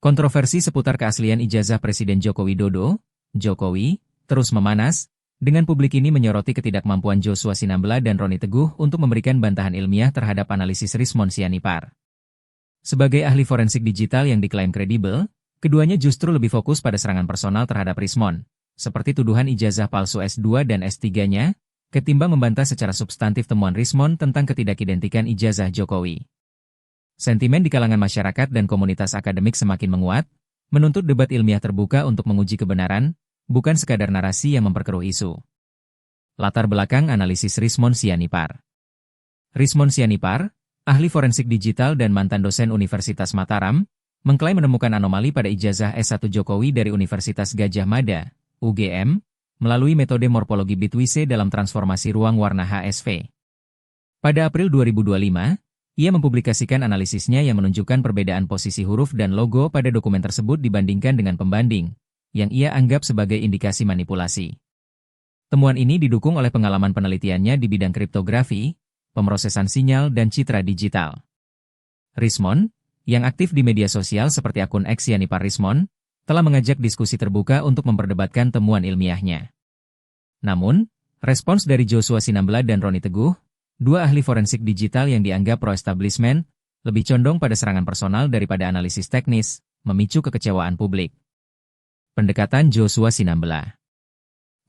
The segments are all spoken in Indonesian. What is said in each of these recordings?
Kontroversi seputar keaslian ijazah Presiden Joko Widodo, Jokowi, terus memanas, dengan publik ini menyoroti ketidakmampuan Joshua Sinambela dan Roni Teguh untuk memberikan bantahan ilmiah terhadap analisis Rismon Sianipar. Sebagai ahli forensik digital yang diklaim kredibel, keduanya justru lebih fokus pada serangan personal terhadap Rismon, seperti tuduhan ijazah palsu S2 dan S3-nya, ketimbang membantah secara substantif temuan Rismon tentang ketidakidentikan ijazah Jokowi. Sentimen di kalangan masyarakat dan komunitas akademik semakin menguat, menuntut debat ilmiah terbuka untuk menguji kebenaran, bukan sekadar narasi yang memperkeruh isu. Latar belakang analisis Rismon Sianipar. Rismon Sianipar, ahli forensik digital dan mantan dosen Universitas Mataram, mengklaim menemukan anomali pada ijazah S1 Jokowi dari Universitas Gadjah Mada, UGM, melalui metode morfologi Bitwise dalam transformasi ruang warna HSV. Pada April 2025, ia mempublikasikan analisisnya yang menunjukkan perbedaan posisi huruf dan logo pada dokumen tersebut dibandingkan dengan pembanding, yang ia anggap sebagai indikasi manipulasi. Temuan ini didukung oleh pengalaman penelitiannya di bidang kriptografi, pemrosesan sinyal dan citra digital. Rismon, yang aktif di media sosial seperti akun X Sianipar Rismon, telah mengajak diskusi terbuka untuk memperdebatkan temuan ilmiahnya. Namun, respons dari Joshua Sinambela dan Roni Teguh, dua ahli forensik digital yang dianggap pro-establishment, lebih condong pada serangan personal daripada analisis teknis, memicu kekecewaan publik. Pendekatan Joshua Sinambela.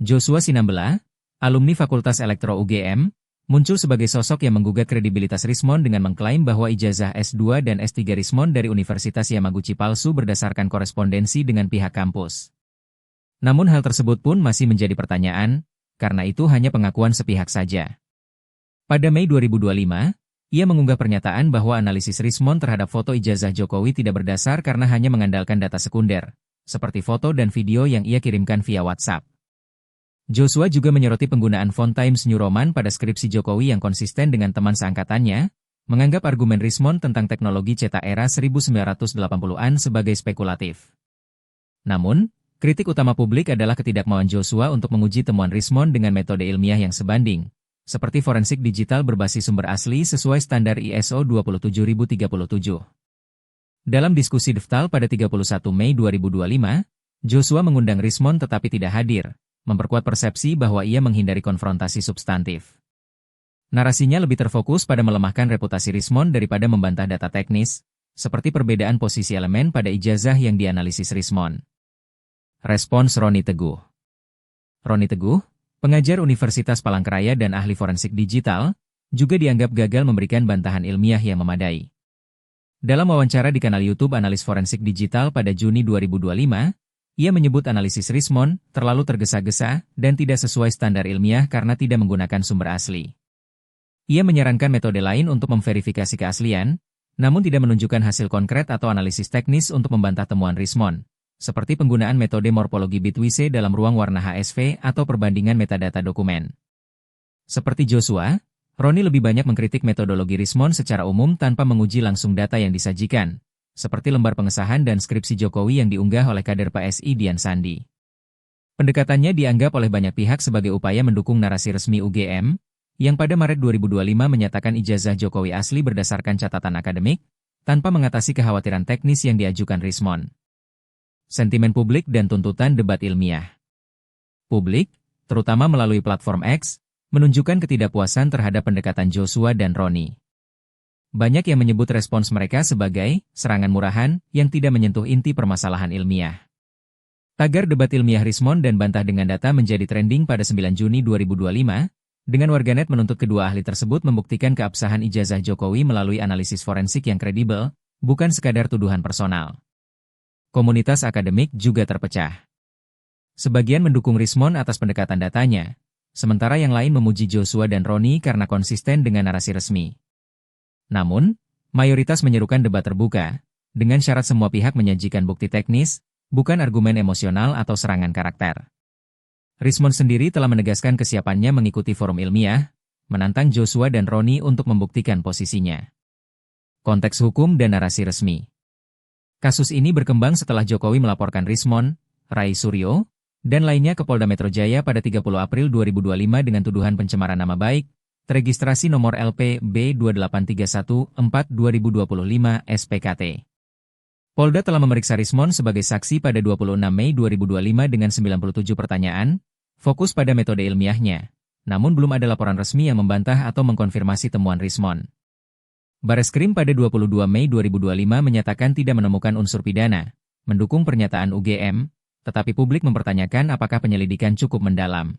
Joshua Sinambela, alumni Fakultas Elektro UGM, muncul sebagai sosok yang menggugat kredibilitas Rismon dengan mengklaim bahwa ijazah S2 dan S3 Rismon dari Universitas Yamaguchi palsu berdasarkan korespondensi dengan pihak kampus. Namun hal tersebut pun masih menjadi pertanyaan, karena itu hanya pengakuan sepihak saja. Pada Mei 2025, ia mengunggah pernyataan bahwa analisis Rismon terhadap foto ijazah Jokowi tidak berdasar karena hanya mengandalkan data sekunder, seperti foto dan video yang ia kirimkan via WhatsApp. Joshua juga menyoroti penggunaan font Times New Roman pada skripsi Jokowi yang konsisten dengan teman seangkatannya, menganggap argumen Rismon tentang teknologi cetak era 1980-an sebagai spekulatif. Namun, kritik utama publik adalah ketidakmauan Joshua untuk menguji temuan Rismon dengan metode ilmiah yang sebanding, seperti forensik digital berbasis sumber asli sesuai standar ISO 27037. Dalam diskusi DevTal pada 31 Mei 2025, Joshua mengundang Rismon tetapi tidak hadir, memperkuat persepsi bahwa ia menghindari konfrontasi substantif. Narasinya lebih terfokus pada melemahkan reputasi Rismon daripada membantah data teknis, seperti perbedaan posisi elemen pada ijazah yang dianalisis Rismon. Respons Roni Teguh. Roni Teguh, pengajar Universitas Palangkaraya dan ahli forensik digital, juga dianggap gagal memberikan bantahan ilmiah yang memadai. Dalam wawancara di kanal YouTube Analis Forensik Digital pada Juni 2025, ia menyebut analisis Rismon terlalu tergesa-gesa dan tidak sesuai standar ilmiah karena tidak menggunakan sumber asli. Ia menyarankan metode lain untuk memverifikasi keaslian, namun tidak menunjukkan hasil konkret atau analisis teknis untuk membantah temuan Rismon, seperti penggunaan metode morfologi Bitwise dalam ruang warna HSV atau perbandingan metadata dokumen. Seperti Joshua, Roni lebih banyak mengkritik metodologi Rismon secara umum tanpa menguji langsung data yang disajikan, seperti lembar pengesahan dan skripsi Jokowi yang diunggah oleh kader PSI Dian Sandi. Pendekatannya dianggap oleh banyak pihak sebagai upaya mendukung narasi resmi UGM, yang pada Maret 2025 menyatakan ijazah Jokowi asli berdasarkan catatan akademik, tanpa mengatasi kekhawatiran teknis yang diajukan Rismon. Sentimen publik dan tuntutan debat ilmiah. Publik, terutama melalui platform X, menunjukkan ketidakpuasan terhadap pendekatan Joshua dan Roni. Banyak yang menyebut respons mereka sebagai serangan murahan yang tidak menyentuh inti permasalahan ilmiah. Tagar debat ilmiah Rismon dan bantah dengan data menjadi trending pada 9 Juni 2025, dengan warganet menuntut kedua ahli tersebut membuktikan keabsahan ijazah Jokowi melalui analisis forensik yang kredibel, bukan sekadar tuduhan personal. Komunitas akademik juga terpecah. Sebagian mendukung Rismon atas pendekatan datanya, sementara yang lain memuji Joshua dan Roni karena konsisten dengan narasi resmi. Namun, mayoritas menyerukan debat terbuka, dengan syarat semua pihak menyajikan bukti teknis, bukan argumen emosional atau serangan karakter. Rismon sendiri telah menegaskan kesiapannya mengikuti forum ilmiah, menantang Joshua dan Roni untuk membuktikan posisinya. Konteks hukum dan narasi resmi. Kasus ini berkembang setelah Jokowi melaporkan Rismon, Rai Suryo, dan lainnya ke Polda Metro Jaya pada 30 April 2025 dengan tuduhan pencemaran nama baik, teregistrasi nomor LP B28314-2025 SPKT. Polda telah memeriksa Rismon sebagai saksi pada 26 Mei 2025 dengan 97 pertanyaan, fokus pada metode ilmiahnya. Namun belum ada laporan resmi yang membantah atau mengkonfirmasi temuan Rismon. Bareskrim pada 22 Mei 2025 menyatakan tidak menemukan unsur pidana, mendukung pernyataan UGM, tetapi publik mempertanyakan apakah penyelidikan cukup mendalam.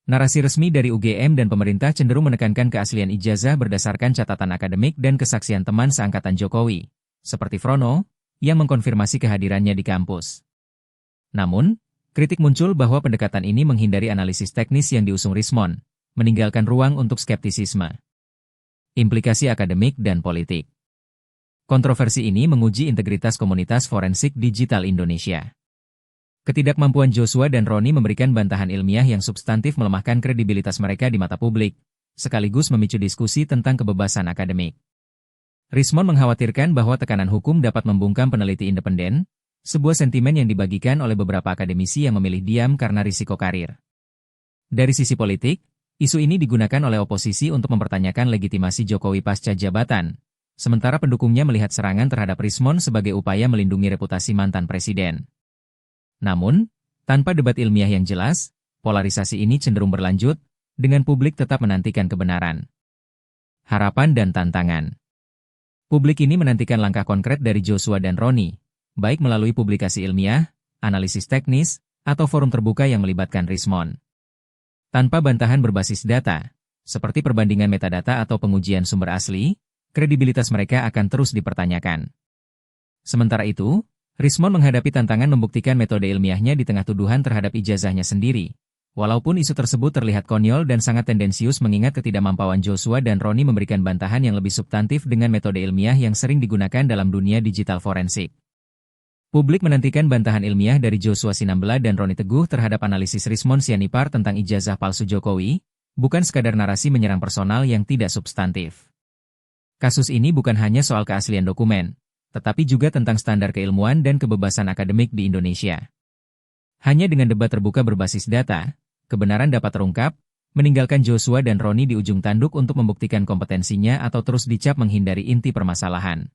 Narasi resmi dari UGM dan pemerintah cenderung menekankan keaslian ijazah berdasarkan catatan akademik dan kesaksian teman seangkatan Jokowi, seperti Frono, yang mengkonfirmasi kehadirannya di kampus. Namun, kritik muncul bahwa pendekatan ini menghindari analisis teknis yang diusung Rismon, meninggalkan ruang untuk skeptisisme. Implikasi akademik dan politik. Kontroversi ini menguji integritas komunitas forensik digital Indonesia. Ketidakmampuan Joshua dan Roni memberikan bantahan ilmiah yang substantif melemahkan kredibilitas mereka di mata publik, sekaligus memicu diskusi tentang kebebasan akademik. Rismon mengkhawatirkan bahwa tekanan hukum dapat membungkam peneliti independen, sebuah sentimen yang dibagikan oleh beberapa akademisi yang memilih diam karena risiko karir. Dari sisi politik, isu ini digunakan oleh oposisi untuk mempertanyakan legitimasi Jokowi pasca jabatan, sementara pendukungnya melihat serangan terhadap Rismon sebagai upaya melindungi reputasi mantan presiden. Namun, tanpa debat ilmiah yang jelas, polarisasi ini cenderung berlanjut, dengan publik tetap menantikan kebenaran. Harapan dan tantangan. Publik ini menantikan langkah konkret dari Joshua dan Roni, baik melalui publikasi ilmiah, analisis teknis, atau forum terbuka yang melibatkan Rismon. Tanpa bantahan berbasis data, seperti perbandingan metadata atau pengujian sumber asli, kredibilitas mereka akan terus dipertanyakan. Sementara itu, Rismon menghadapi tantangan membuktikan metode ilmiahnya di tengah tuduhan terhadap ijazahnya sendiri. Walaupun isu tersebut terlihat konyol dan sangat tendensius mengingat ketidakmampuan Joshua dan Roni memberikan bantahan yang lebih substantif dengan metode ilmiah yang sering digunakan dalam dunia digital forensik. Publik menantikan bantahan ilmiah dari Joshua Sinambela dan Roni Teguh terhadap analisis Rismon Sianipar tentang ijazah palsu Jokowi, bukan sekadar narasi menyerang personal yang tidak substantif. Kasus ini bukan hanya soal keaslian dokumen, tetapi juga tentang standar keilmuan dan kebebasan akademik di Indonesia. Hanya dengan debat terbuka berbasis data, kebenaran dapat terungkap, meninggalkan Joshua dan Roni di ujung tanduk untuk membuktikan kompetensinya atau terus dicap menghindari inti permasalahan.